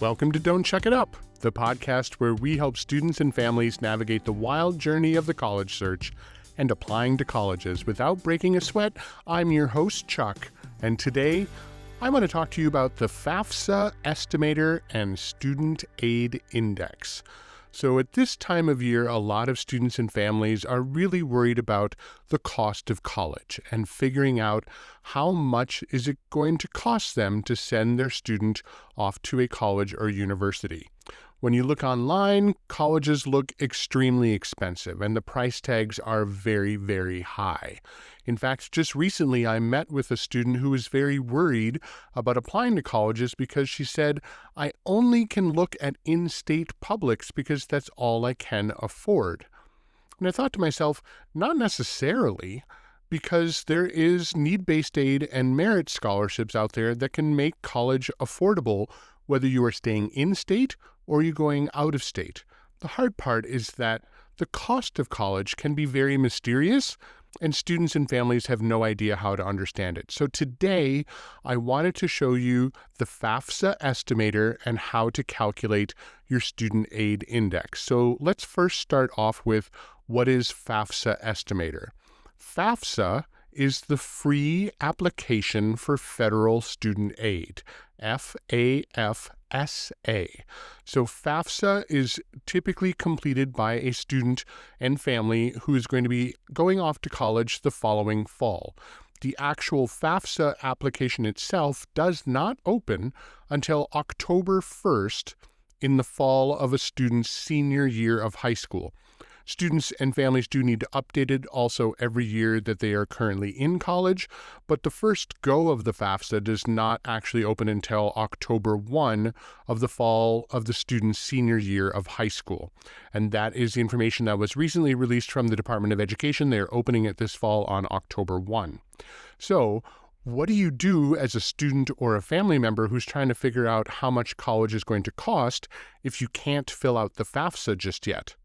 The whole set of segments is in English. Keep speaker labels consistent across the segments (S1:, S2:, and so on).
S1: Welcome to Don't Chuck It Up, the podcast where we help students and families navigate the wild journey of the college search and applying to colleges without breaking a sweat. I'm your host, Chuck, and today I want to talk to you about the FAFSA Estimator and Student Aid Index. So at this time of year, a lot of students and families are really worried about the cost of college and figuring out how much is it going to cost them to send their student off to a college or university. When you look online, colleges look extremely expensive and the price tags are very, very high. In fact, just recently I met with a student who was very worried about applying to colleges because she said, I only can look at in-state publics because that's all I can afford. And I thought to myself, not necessarily, because there is need-based aid and merit scholarships out there that can make college affordable, whether you are staying in-state or you're going out of state. The hard part is that the cost of college can be very mysterious, and students and families have no idea how to understand it. So today, I wanted to show you the FAFSA Estimator and how to calculate your student aid index. So let's first start off with what is FAFSA Estimator. FAFSA is the free application for federal student aid, FAFSA. So FAFSA is typically completed by a student and family who is going to be going off to college the following fall. The actual FAFSA application itself does not open until October 1st in the fall of a student's senior year of high school. Students and families do need to update it also every year that they are currently in college, but the first go of the FAFSA does not actually open until October 1 of the fall of the student's senior year of high school. And that is the information that was recently released from the Department of Education. They are opening it this fall on October 1. So, what do you do as a student or a family member who's trying to figure out how much college is going to cost if you can't fill out the FAFSA just yet?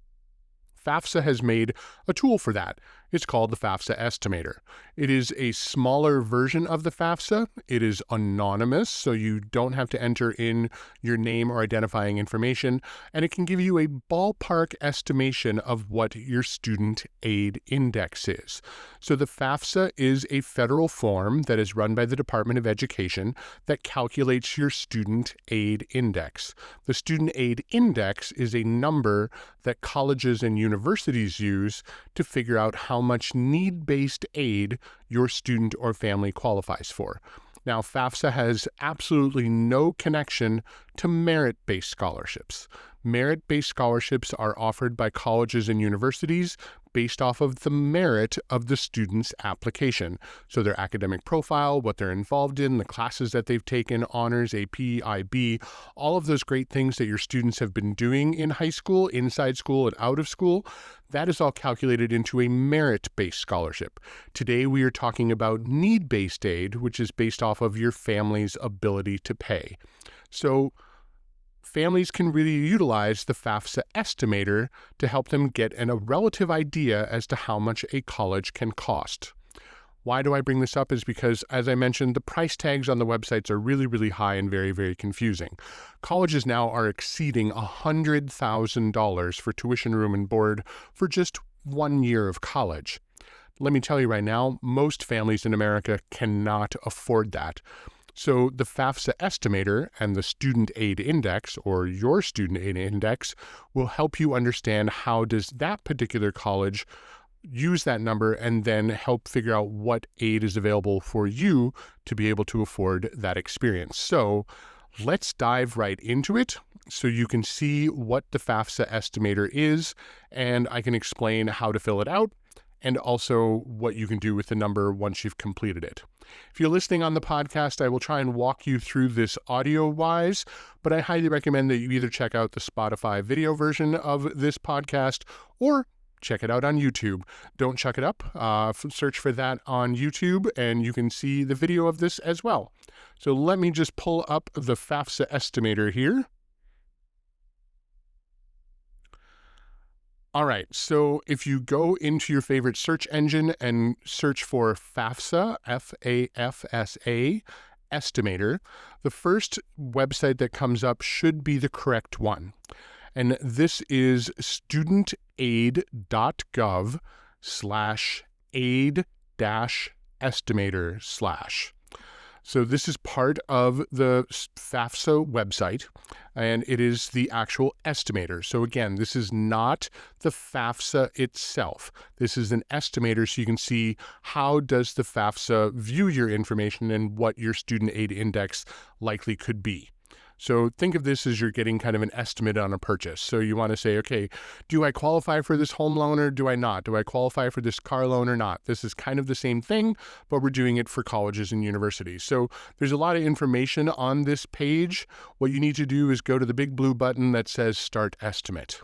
S1: FAFSA has made a tool for that. It's called the FAFSA Estimator. It is a smaller version of the FAFSA. It is anonymous, so you don't have to enter in your name or identifying information, and it can give you a ballpark estimation of what your student aid index is. So the FAFSA is a federal form that is run by the Department of Education that calculates your student aid index. The student aid index is a number that colleges and universities use to figure out how much need-based aid your student or family qualifies for. Now, FAFSA has absolutely no connection to merit-based scholarships. Merit-based scholarships are offered by colleges and universities based off of the merit of the student's application. So their academic profile, what they're involved in, the classes that they've taken, honors, AP, IB, all of those great things that your students have been doing in high school, inside school, and out of school, that is all calculated into a merit-based scholarship. Today we are talking about need-based aid, which is based off of your family's ability to pay. So families can really utilize the FAFSA Estimator to help them get a relative idea as to how much a college can cost. Why do I bring this up is because, as I mentioned, the price tags on the websites are really, really high and very, very confusing. Colleges now are exceeding $100,000 for tuition, room, and board for just 1 year of college. Let me tell you right now, most families in America cannot afford that. So the FAFSA Estimator and the Student Aid Index, or your Student Aid Index, will help you understand how does that particular college use that number and then help figure out what aid is available for you to be able to afford that experience. So let's dive right into it so you can see what the FAFSA Estimator is, and I can explain how to fill it out and also what you can do with the number once you've completed it. If you're listening on the podcast, I will try and walk you through this audio-wise, but I highly recommend that you either check out the Spotify video version of this podcast or check it out on YouTube. Don't Chuck It Up. Search for that on YouTube, and you can see the video of this as well. So let me just pull up the FAFSA Estimator here. All right, so if you go into your favorite search engine and search for FAFSA, F-A-F-S-A, Estimator, the first website that comes up should be the correct one. And this is studentaid.gov/aid-estimator/. So this is part of the FAFSA website, and it is the actual estimator. So again, this is not the FAFSA itself. This is an estimator, so you can see how does the FAFSA view your information and what your student aid index likely could be. So think of this as you're getting kind of an estimate on a purchase. So you want to say, okay, do I qualify for this home loan or do I not? Do I qualify for this car loan or not? This is kind of the same thing, but we're doing it for colleges and universities. So there's a lot of information on this page. What you need to do is go to the big blue button that says Start Estimate.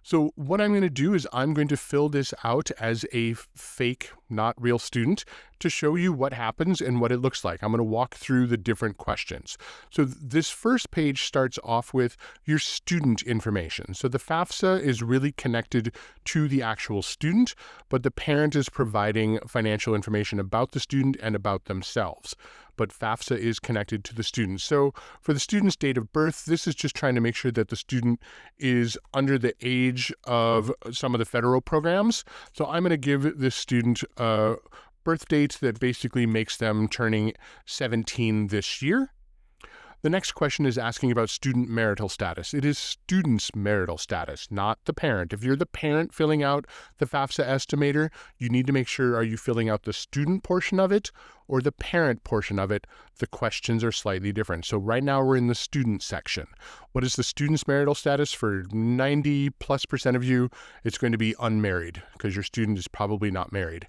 S1: So what I'm going to do is I'm going to fill this out as a fake, not real student to show you what happens and what it looks like. I'm going to walk through the different questions. So this first page starts off with your student information. So the FAFSA is really connected to the actual student, but the parent is providing financial information about the student and about themselves. But FAFSA is connected to the student. So for the student's date of birth, this is just trying to make sure that the student is under the age of some of the federal programs. So I'm going to give this student a birth date that basically makes them turning 17 this year. The next question is asking about student marital status. It is student's marital status, not the parent. If you're the parent filling out the FAFSA estimator, you need to make sure, are you filling out the student portion of it or the parent portion of it? The questions are slightly different. So right now we're in the student section. What is the student's marital status? For 90+% of you, it's going to be unmarried because your student is probably not married.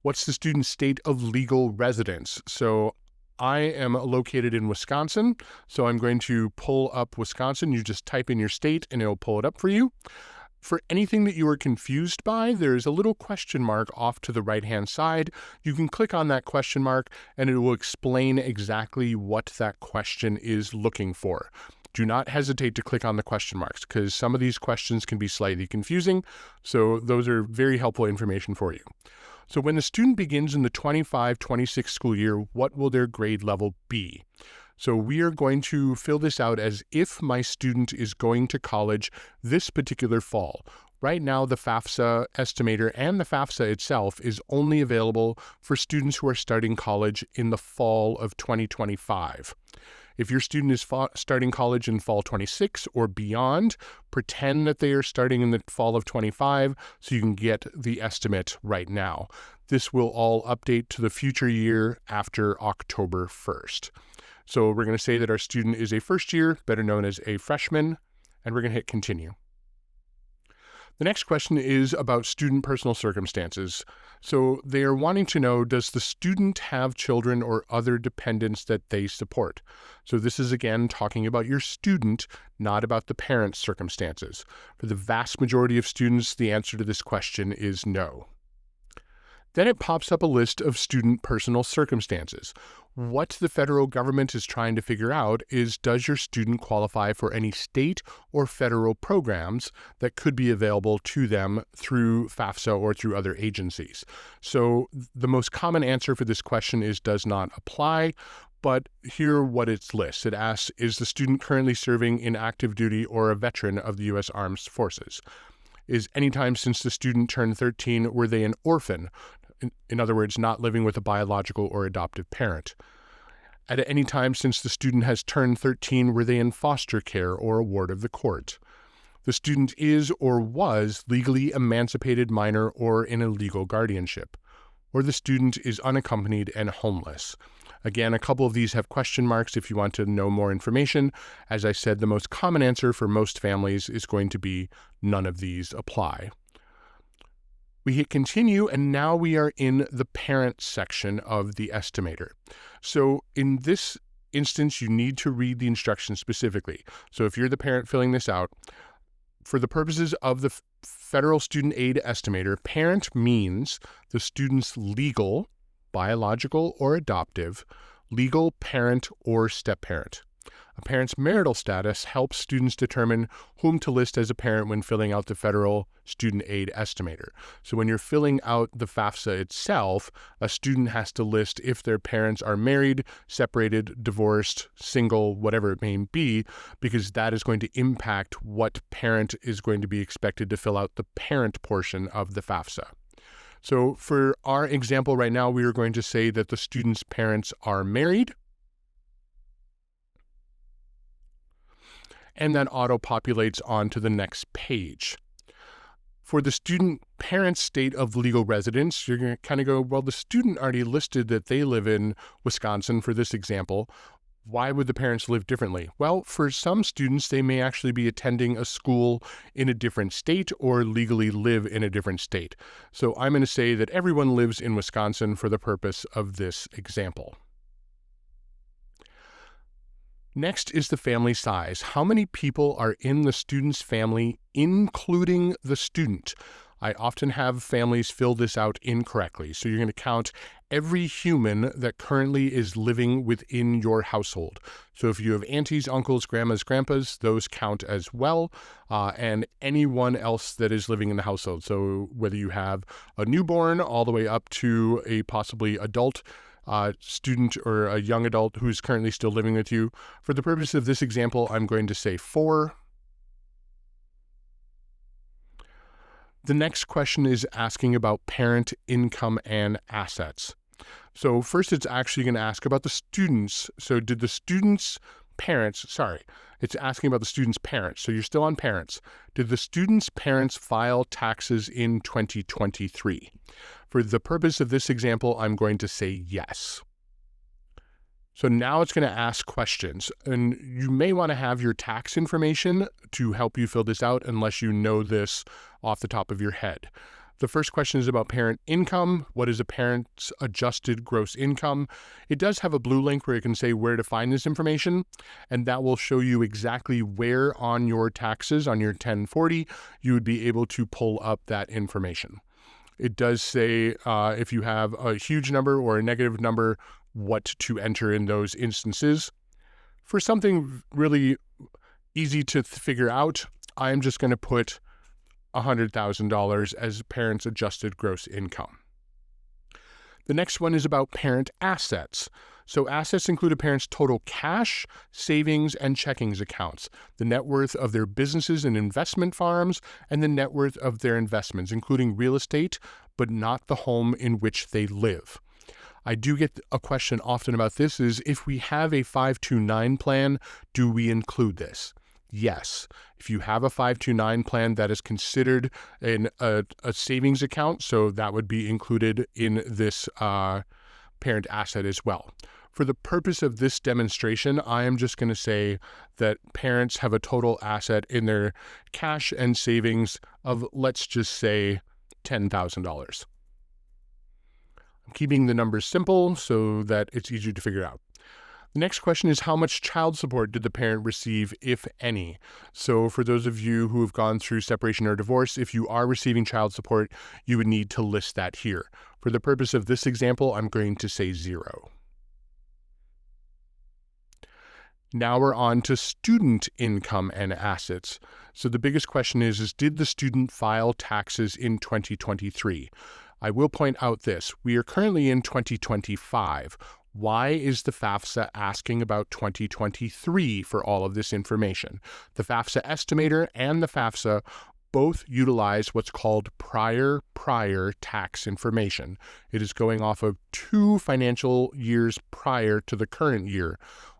S1: What's the student's state of legal residence? So I am located in Wisconsin, so I'm going to pull up Wisconsin. You just type in your state and it'll pull it up for you. For anything that you are confused by, there's a little question mark off to the right-hand side. You can click on that question mark and it will explain exactly what that question is looking for. Do not hesitate to click on the question marks because some of these questions can be slightly confusing, so those are very helpful information for you. So when the student begins in the 25-26 school year, what will their grade level be? So we are going to fill this out as if my student is going to college this particular fall. Right now, the FAFSA estimator and the FAFSA itself is only available for students who are starting college in the fall of 2025. If your student is starting college in fall 26 or beyond, pretend that they are starting in the fall of 25 so you can get the estimate right now. This will all update to the future year after October 1st. So we're going to say that our student is a first year, better known as a freshman, and we're going to hit continue. The next question is about student personal circumstances. So they are wanting to know, does the student have children or other dependents that they support? So this is again talking about your student, not about the parent's circumstances. For the vast majority of students, the answer to this question is no. Then it pops up a list of student personal circumstances. What the federal government is trying to figure out is, does your student qualify for any state or federal programs that could be available to them through FAFSA or through other agencies? So the most common answer for this question is does not apply, but here what it lists. It asks, is the student currently serving in active duty or a veteran of the U.S. Armed Forces? Is any time since the student turned 13 were they an orphan? In other words, not living with a biological or adoptive parent. At any time since the student has turned 13, were they in foster care or a ward of the court? The student is or was legally emancipated minor or in a legal guardianship. Or the student is unaccompanied and homeless. Again, a couple of these have question marks if you want to know more information. As I said, the most common answer for most families is going to be none of these apply. We hit continue, and now we are in the parent section of the estimator. So in this instance, you need to read the instructions specifically. So if you're the parent filling this out, for the purposes of the federal student aid estimator, parent means the student's legal, biological or adoptive, legal parent or step-parent. A parent's marital status helps students determine whom to list as a parent when filling out the Federal Student Aid Estimator. So when you're filling out the FAFSA itself, a student has to list if their parents are married, separated, divorced, single, whatever it may be, because that is going to impact what parent is going to be expected to fill out the parent portion of the FAFSA. So for our example right now, we are going to say that the student's parents are married. And then auto-populates onto the next page. For the student parent's state of legal residence, you're going to kind of go, well, the student already listed that they live in Wisconsin for this example. Why would the parents live differently? Well, for some students, they may actually be attending a school in a different state or legally live in a different state. So I'm going to say that everyone lives in Wisconsin for the purpose of this example. Next is the family size. How many people are in the student's family, including the student? I often have families fill this out incorrectly. So you're going to count every human that currently is living within your household. So if you have aunties, uncles, grandmas, grandpas, those count as well, and anyone else that is living in the household. So whether you have a newborn all the way up to a possibly adult student or a young adult who's currently still living with you. For the purpose of this example, I'm going to say 4. The next question is asking about parent income and assets. So first it's actually going to ask about the students. So did the student's parents, it's asking about the student's parents. So you're still on parents. Did the student's parents file taxes in 2023? For the purpose of this example, I'm going to say yes. So now it's going to ask questions, and you may want to have your tax information to help you fill this out unless you know this off the top of your head. The first question is about parent income. What is a parent's adjusted gross income? It does have a blue link where you can say where to find this information, and that will show you exactly where on your taxes, on your 1040, you would be able to pull up that information. It does say if you have a huge number or a negative number, what to enter in those instances. For something really easy to figure out, I'm just going to put $100,000 as parents' adjusted gross income. The next one is about parent assets. So assets include a parent's total cash, savings, and checkings accounts, the net worth of their businesses and investment farms, and the net worth of their investments, including real estate, but not the home in which they live. I do get a question often about this is, if we have a 529 plan, do we include this? Yes. If you have a 529 plan, that is considered a savings account, so that would be included in this parent asset as well. For the purpose of this demonstration, I am just going to say that parents have a total asset in their cash and savings of, let's just say, $10,000. I'm keeping the numbers simple so that it's easier to figure out. The next question is, how much child support did the parent receive, if any? So for those of you who have gone through separation or divorce, if you are receiving child support, you would need to list that here. For the purpose of this example, I'm going to say 0. Now we're on to student income and assets. So the biggest question is did the student file taxes in 2023? I will point out this. We are currently in 2025. Why is the FAFSA asking about 2023 for all of this information? The FAFSA Estimator and the FAFSA both utilize what's called prior tax information. It is going off of 2 financial years prior to the current year.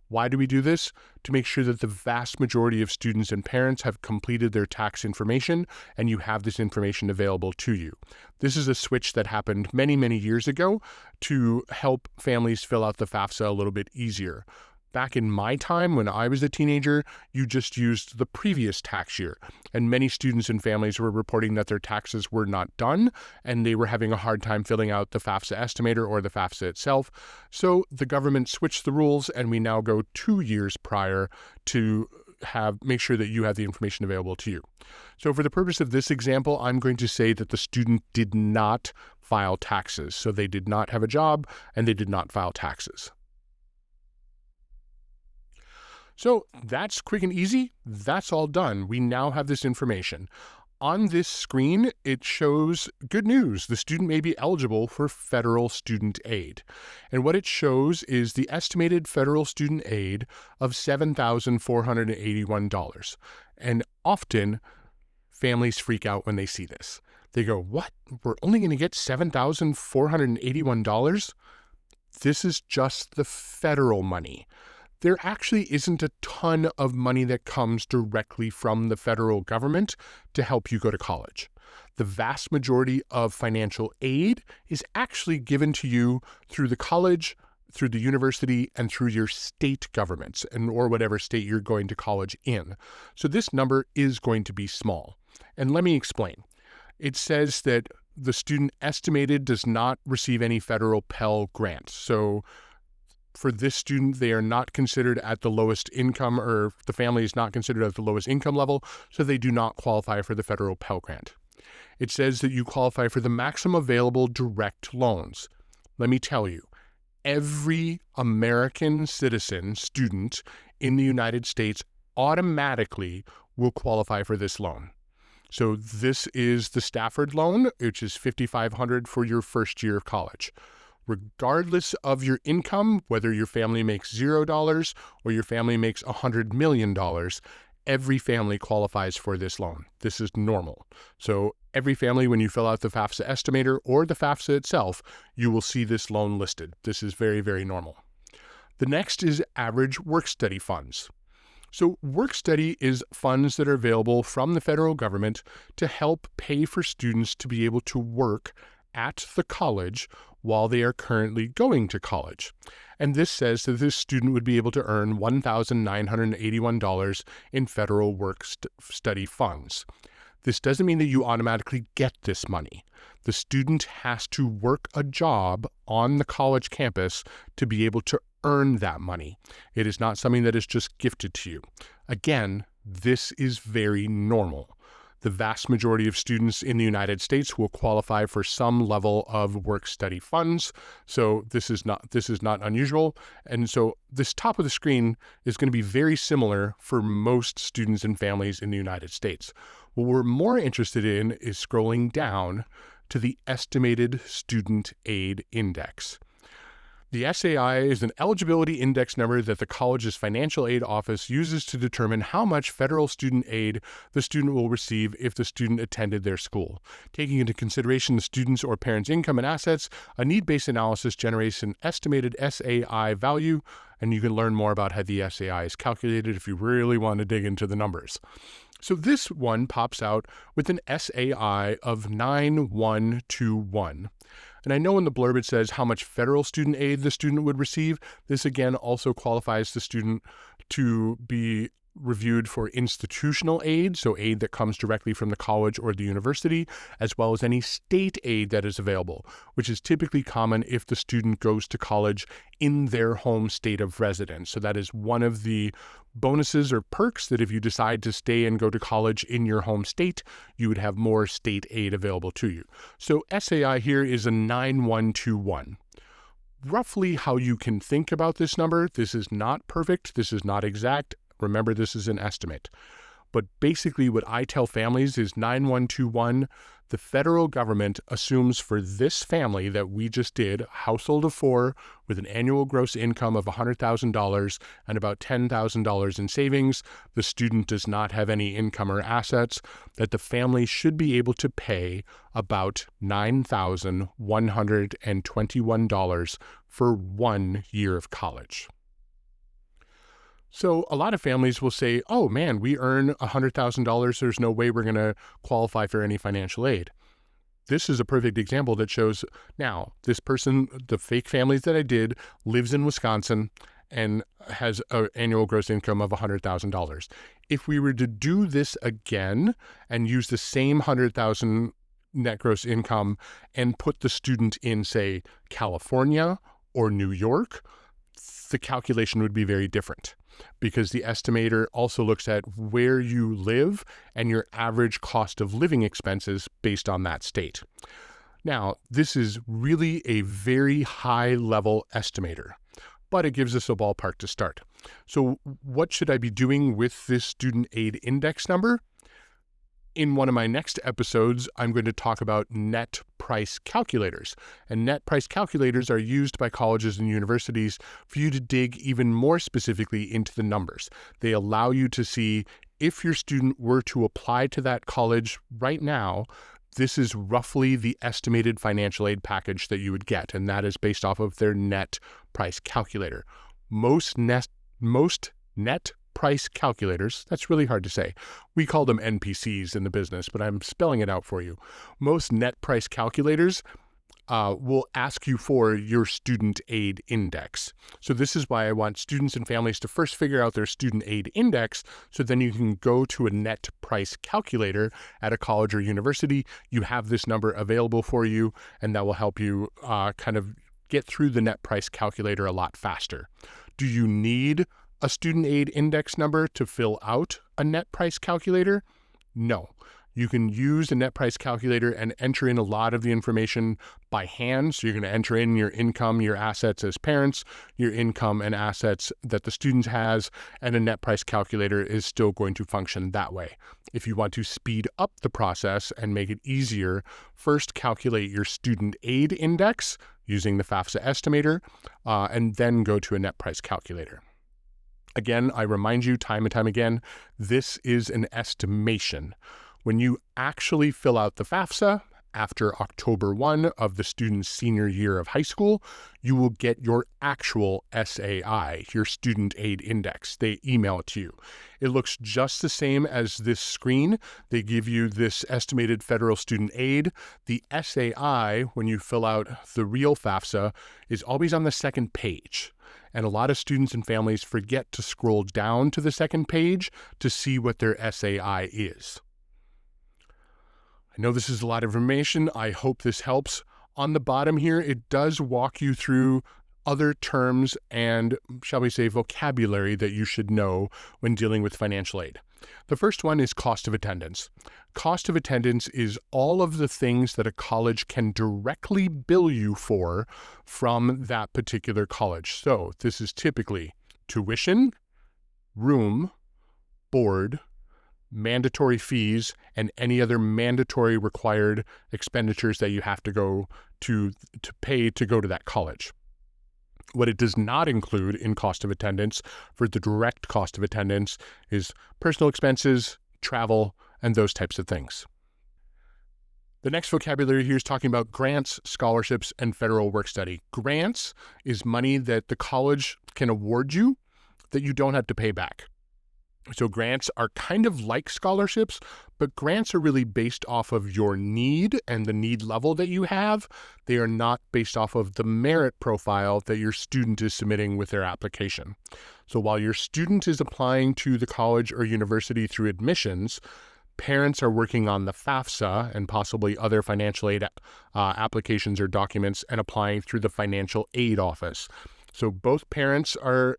S1: Why do we do this? To make sure that the vast majority of students and parents have completed their tax information and you have this information available to you. This is a switch that happened many, many years ago to help families fill out the FAFSA a little bit easier. Back in my time, when I was a teenager, you just used the previous tax year, and many students and families were reporting that their taxes were not done, and they were having a hard time filling out the FAFSA Estimator or the FAFSA itself. So the government switched the rules, and we now go 2 years prior to make sure that you have the information available to you. So for the purpose of this example, I'm going to say that the student did not file taxes. So they did not have a job, and they did not file taxes. So that's quick and easy. That's all done. We now have this information. On this screen, it shows good news. The student may be eligible for federal student aid. And what it shows is the estimated federal student aid of $7,481. And often, families freak out when they see this. They go, what? We're only going to get $7,481? This is just the federal money. There actually isn't a ton of money that comes directly from the federal government to help you go to college. The vast majority of financial aid is actually given to you through the college, through the university, and through your state governments, or whatever state you're going to college in. So this number is going to be small. And let me explain. It says that the student estimated does not receive any federal Pell Grant. So for this student, they are not considered at the lowest income, or the family is not considered at the lowest income level, so they do not qualify for the federal Pell Grant. It says that you qualify for the maximum available direct loans. Let me tell you, every American citizen student in the United States automatically will qualify for this loan. So this is the Stafford loan, which is $5,500 for your first year of college. Regardless of your income, whether your family makes $0 or your family makes $100 million, every family qualifies for this loan. This is normal. So every family, when you fill out the FAFSA Estimator or the FAFSA itself, you will see this loan listed. This is very, very normal. The next is average work-study funds. So work-study is funds that are available from the federal government to help pay for students to be able to work at the college while they are currently going to college. And this says that this student would be able to earn $1,981 in federal work-study funds. This doesn't mean that you automatically get this money. The student has to work a job on the college campus to be able to earn that money. It is not something that is just gifted to you. Again, this is very normal. The vast majority of students in the United States will qualify for some level of work-study funds. So this is not unusual. And so this top of the screen is going to be very similar for most students and families in the United States. What we're more interested in is scrolling down to the estimated student aid index. The SAI is an eligibility index number that the college's financial aid office uses to determine how much federal student aid the student will receive if the student attended their school. Taking into consideration the student's or parent's income and assets, a need-based analysis generates an estimated SAI value, and you can learn more about how the SAI is calculated if you really want to dig into the numbers. So this one pops out with an SAI of 9121. And I know in the blurb it says how much federal student aid the student would receive. This again also qualifies the student to be reviewed for institutional aid, so aid that comes directly from the college or the university, as well as any state aid that is available, which is typically common if the student goes to college in their home state of residence. So that is one of the bonuses or perks, that if you decide to stay and go to college in your home state, you would have more state aid available to you. So SAI here is a 9121. Roughly how you can think about this number, this is not perfect, this is not exact. Remember, this is an estimate. But basically what I tell families is 9121, the federal government assumes for this family that we just did, a household of 4 with an annual gross income of $100,000 and about $10,000 in savings, the student does not have any income or assets, that the family should be able to pay about $9,121 for 1 year of college. So a lot of families will say, oh man, we earn $100,000. There's no way we're going to qualify for any financial aid. This is a perfect example that shows, now, this person, the fake family that I did, lives in Wisconsin and has an annual gross income of $100,000. If we were to do this again and use the same $100,000 net gross income and put the student in, say, California or New York, the calculation would be very different, because the estimator also looks at where you live and your average cost of living expenses based on that state. Now, this is really a very high-level estimator, but it gives us a ballpark to start. So what should I be doing with this student aid index number? In one of my next episodes, I'm going to talk about net price calculators. And net price calculators are used by colleges and universities for you to dig even more specifically into the numbers. They allow you to see if your student were to apply to that college right now, this is roughly the estimated financial aid package that you would get, and that is based off of their net price calculator. Most net price calculators, that's really hard to say. We call them NPCs in the business, but I'm spelling it out for you. Most net price calculators will ask you for your student aid index. So this is why I want students and families to first figure out their student aid index, so then you can go to a net price calculator at a college or university. You have this number available for you, and that will help you kind of get through the net price calculator a lot faster. Do you need a student aid index number to fill out a net price calculator? No. You can use a net price calculator and enter in a lot of the information by hand. So you're going to enter in your income, your assets as parents, your income and assets that the student has, and a net price calculator is still going to function that way. If you want to speed up the process and make it easier, first calculate your student aid index using the FAFSA Estimator, and then go to a net price calculator. Again, I remind you time and time again, this is an estimation. When you actually fill out the FAFSA after October 1 of the student's senior year of high school, you will get your actual SAI, your student aid index. They email it to you. It looks just the same as this screen. They give you this estimated federal student aid. The SAI, when you fill out the real FAFSA, is always on the second page. And a lot of students and families forget to scroll down to the second page to see what their SAI is. I know this is a lot of information. I hope this helps. On the bottom here, it does walk you through other terms and, shall we say, vocabulary that you should know when dealing with financial aid. The first one is cost of attendance. Cost of attendance is all of the things that a college can directly bill you for from that particular college. So this is typically tuition, room, board, mandatory fees, and any other mandatory required expenditures that you have to go to pay to go to that college. What it does not include in cost of attendance for the direct cost of attendance is personal expenses, travel, and those types of things. The next vocabulary here is talking about grants, scholarships, and federal work study. Grants is money that the college can award you that you don't have to pay back. So grants are kind of like scholarships, but grants are really based off of your need and the need level that you have. They are not based off of the merit profile that your student is submitting with their application. So while your student is applying to the college or university through admissions, parents are working on the FAFSA and possibly other financial aid applications or documents and applying through the financial aid office. So both parents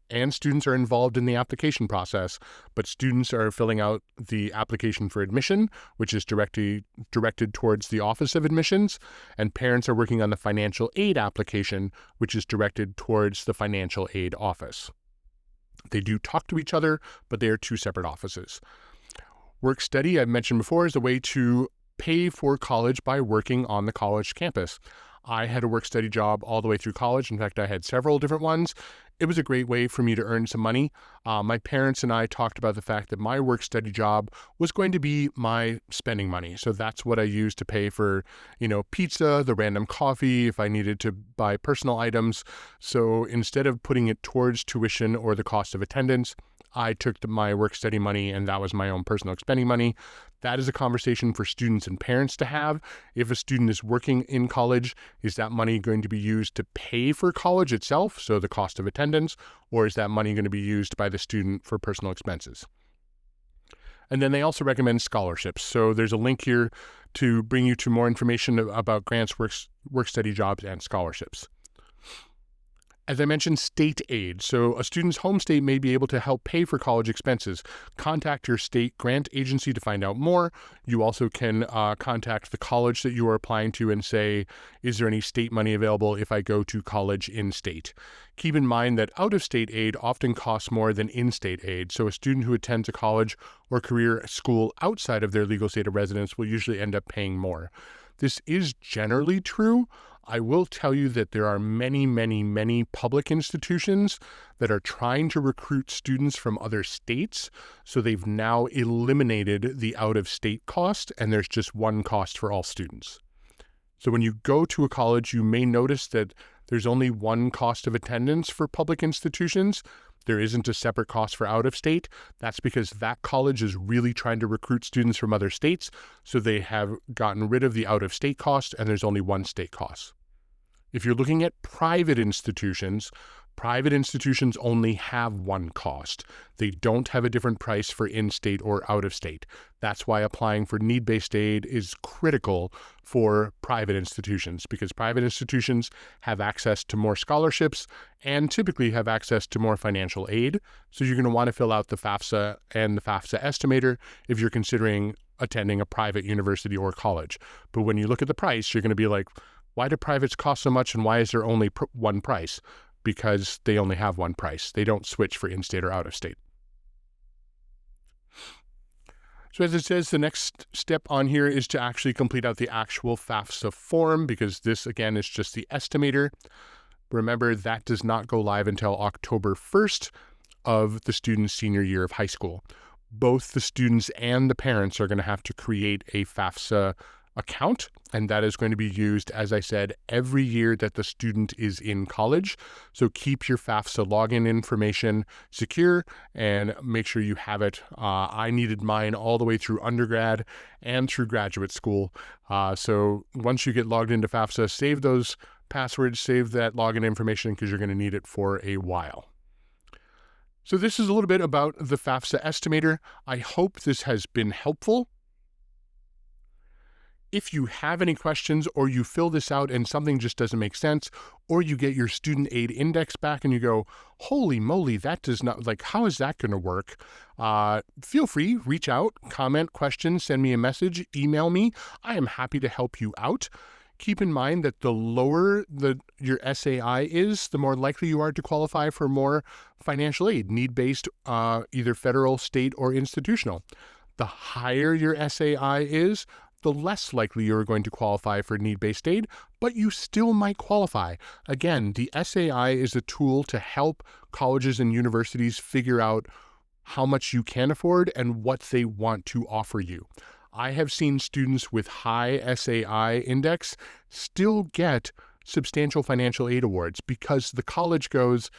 S1: and students are involved in the application process, but students are filling out the application for admission, which is directed towards the Office of Admissions, and parents are working on the financial aid application, which is directed towards the financial aid office. They do talk to each other, but they are two separate offices. Work study, I've mentioned before, is a way to pay for college by working on the college campus. I had a work study job all the way through college. In fact, I had several different ones. It was a great way for me to earn some money. My parents and I talked about the fact that my work study job was going to be my spending money. So that's what I used to pay for, pizza, the random coffee, if I needed to buy personal items. So instead of putting it towards tuition or the cost of attendance, I took my work study money and that was my own personal spending money. That is a conversation for students and parents to have. If a student is working in college, is that money going to be used to pay for college itself, so the cost of attendance, or is that money going to be used by the student for personal expenses? And then they also recommend scholarships. So there's a link here to bring you to more information about grants, work study jobs, and scholarships. As I mentioned, state aid. So a student's home state may be able to help pay for college expenses. Contact your state grant agency to find out more. You also can contact the college that you are applying to and say, is there any state money available if I go to college in state? Keep in mind that out-of-state aid often costs more than in-state aid. So a student who attends a college or career school outside of their legal state of residence will usually end up paying more. This is generally true. I will tell you that there are many public institutions that are trying to recruit students from other states. So they've now eliminated the out-of-state cost, and there's just one cost for all students. So when you go to a college, you may notice that there's only one cost of attendance for public institutions. There isn't a separate cost for out-of-state. That's because that college is really trying to recruit students from other states, so they have gotten rid of the out-of-state cost, and there's only one state cost. If you're looking at private institutions only have one cost. They don't have a different price for in-state or out-of-state. That's why applying for need-based aid is critical for private institutions, because private institutions have access to more scholarships and typically have access to more financial aid. So you're going to want to fill out the FAFSA and the FAFSA Estimator if you're considering attending a private university or college. But when you look at the price, you're going to be like, why do privates cost so much and why is there only one price? Because they only have one price. They don't switch for in-state or out-of-state. So as it says, the next step on here is to actually complete out the actual FAFSA form, because this, again, is just the estimator. Remember, that does not go live until October 1st of the student's senior year of high school. Both the students and the parents are going to have to create a FAFSA account, and that is going to be used, as I said, every year that the student is in college. So keep your FAFSA login information secure and make sure you have it. I needed mine all the way through undergrad and through graduate school. So once you get logged into FAFSA, save those passwords, save that login information, because you're going to need it for a while. So this is a little bit about the FAFSA Estimator. I hope this has been helpful. If you have any questions, or you fill this out and something just doesn't make sense, or you get your student aid index back and you go, holy moly, that does not, how is that going to work? Feel free, reach out, comment, question, send me a message, email me. I am happy to help you out. Keep in mind that the lower your SAI is, the more likely you are to qualify for more financial aid, need-based, either federal, state, or institutional. The higher your SAI is, the less likely you're going to qualify for need-based aid, but you still might qualify. Again, the SAI is a tool to help colleges and universities figure out how much you can afford and what they want to offer you. I have seen students with high SAI index still get substantial financial aid awards because the college goes,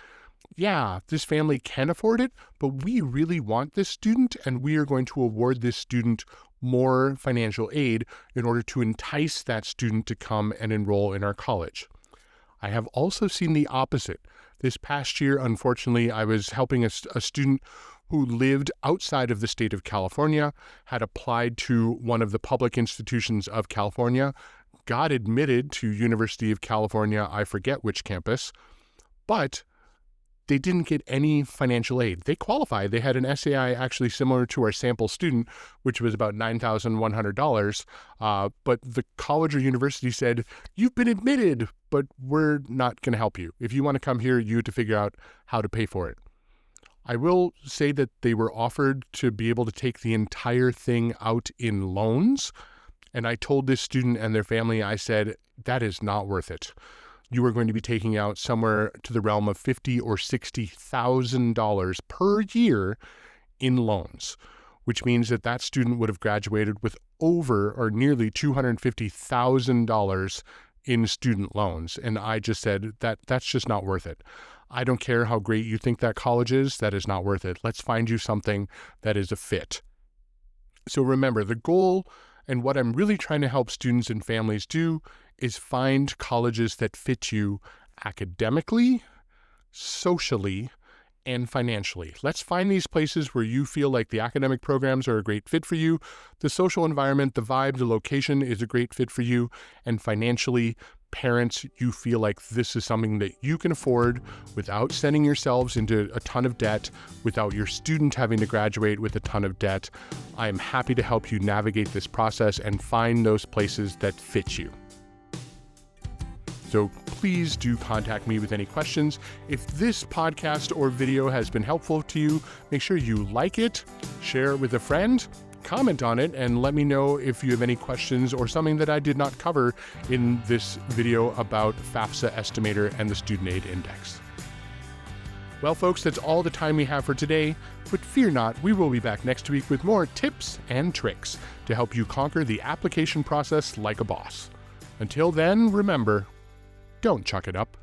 S1: yeah, this family can afford it, but we really want this student, and we are going to award this student more financial aid in order to entice that student to come and enroll in our college. I have also seen the opposite. This past year, unfortunately, I was helping a student who lived outside of the state of California, had applied to one of the public institutions of California, got admitted to University of California, I forget which campus, but they didn't get any financial aid. They qualified. They had an SAI actually similar to our sample student, which was about $9,100. But the college or university said, you've been admitted, but we're not going to help you. If you want to come here, you have to figure out how to pay for it. I will say that they were offered to be able to take the entire thing out in loans. And I told this student and their family, I said, that is not worth it. You are going to be taking out somewhere to the realm of $50,000 or $60,000 per year in loans, which means that that student would have graduated with over or nearly $250,000 in student loans. And I just said that's just not worth it. I don't care how great you think that college is, that is not worth it. Let's find you something that is a fit. So remember, the goal and what I'm really trying to help students and families do is find colleges that fit you academically, socially, and financially. Let's find these places where you feel like the academic programs are a great fit for you, the social environment, the vibe, the location is a great fit for you, and financially, parents, you feel like this is something that you can afford without sending yourselves into a ton of debt, without your student having to graduate with a ton of debt. I am happy to help you navigate this process and find those places that fit you. So please do contact me with any questions. If this podcast or video has been helpful to you, make sure you like it, share it with a friend, comment on it, and let me know if you have any questions or something that I did not cover in this video about FAFSA Estimator and the Student Aid Index. Well, folks, that's all the time we have for today, but fear not, we will be back next week with more tips and tricks to help you conquer the application process like a boss. Until then, remember, don't chuck it up.